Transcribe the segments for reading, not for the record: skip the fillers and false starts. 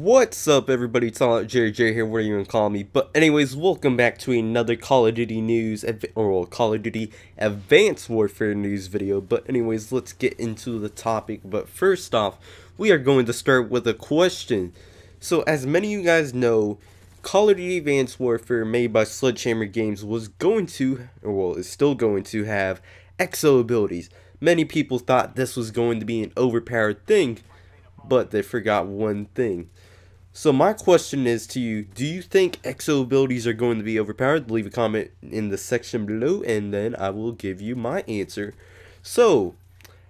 What's up, everybody? It's AllOutJay here, whatever you want to call me. But anyways, welcome back to another Call of Duty news, or Call of Duty Advanced Warfare news video. But anyways, let's get into the topic. But first off, we are going to start with a question. So as many of you guys know, Call of Duty Advanced Warfare, made by Sledgehammer Games, was going to, or well, is still going to have Exo Abilities. Many people thought this was going to be an overpowered thing, but they forgot one thing. So my question is to you, do you think Exo Abilities are going to be overpowered? Leave a comment in the section below and then I will give you my answer. So,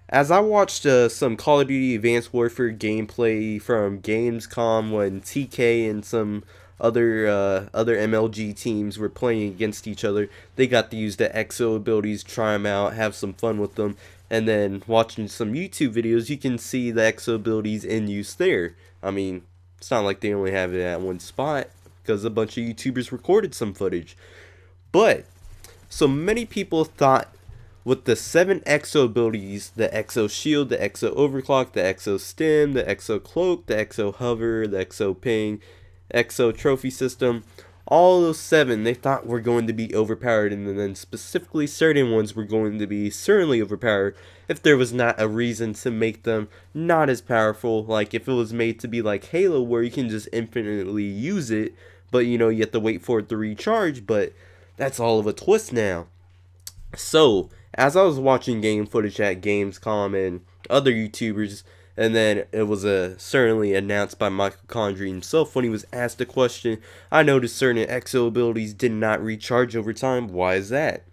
as I watched some Call of Duty Advanced Warfare gameplay from Gamescom when TK and some other MLG teams were playing against each other, they got to use the Exo Abilities, try them out, have some fun with them. And then watching some YouTube videos, you can see the Exo Abilities in use there. I mean, it's not like they only have it at one spot, because a bunch of YouTubers recorded some footage. But, so many people thought with the 7 Exo Abilities, the Exo Shield, the Exo Overclock, the Exo Stim, the Exo Cloak, the Exo Hover, the Exo Ping, Exo Trophy System, all those 7 they thought were going to be overpowered, and then specifically certain ones were going to be certainly overpowered if there was not a reason to make them not as powerful. Like if it was made to be like Halo, where you can just infinitely use it, but you know, you have to wait for it to recharge. But that's all of a twist now. So as I was watching game footage at Gamescom and other YouTubers, and then it was certainly announced by Michael Condrey himself when he was asked a question, I noticed certain Exo Abilities did not recharge over time. Why is that?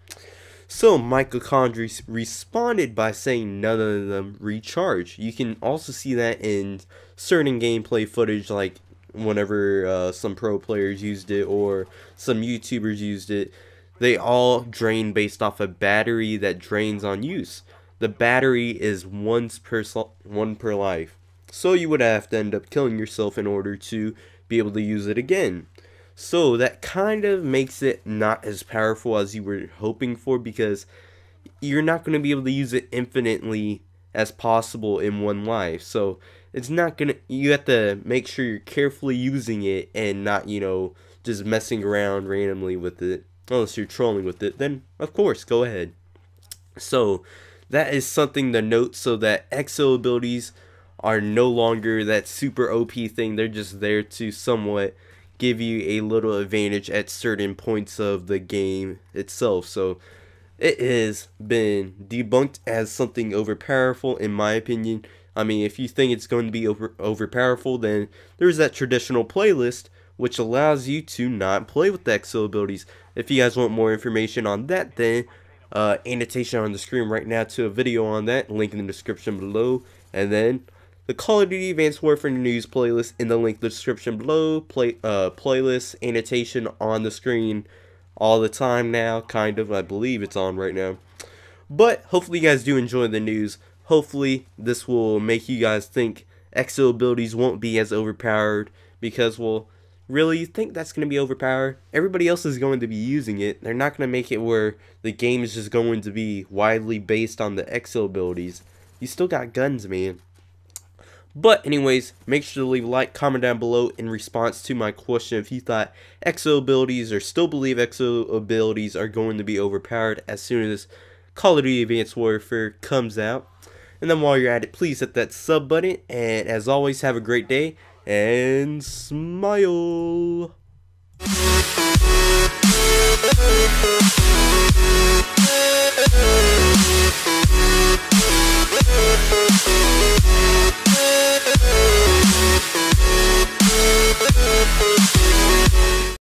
So Michael Condrey responded by saying none of them recharge. You can also see that in certain gameplay footage, like whenever some pro players used it or some YouTubers used it. They all drain based off a battery that drains on use. The battery is one per life, so you would have to end up killing yourself in order to be able to use it again. So that kind of makes it not as powerful as you were hoping for, because you're not going to be able to use it infinitely as possible in one life. So it's not gonna, you have to make sure you're carefully using it and not, you know, just messing around randomly with it. Unless you're trolling with it, then of course go ahead. So that is something to note, so that Exo Abilities are no longer that super OP thing. They're just there to somewhat give you a little advantage at certain points of the game itself. So it has been debunked as something overpowerful, in my opinion. I mean, if you think it's going to be overpowerful, then there's that traditional playlist which allows you to not play with the Exo Abilities. If you guys want more information on that, then annotation on the screen right now to a video on that, link in the description below, and then the Call of Duty Advanced Warfare news playlist in the link in the description below. Playlist annotation on the screen all the time now, kind of. I believe it's on right now. But hopefully you guys do enjoy the news. Hopefully this will make you guys think Exo Abilities won't be as overpowered, because, well, really, you think that's going to be overpowered? Everybody else is going to be using it. They're not going to make it where the game is just going to be widely based on the Exo Abilities. You still got guns, man. But anyways, make sure to leave a like, comment down below in response to my question if you thought Exo Abilities, or still believe Exo Abilities are going to be overpowered as soon as Call of Duty Advanced Warfare comes out. And then while you're at it, please hit that sub button. And as always, have a great day and smile.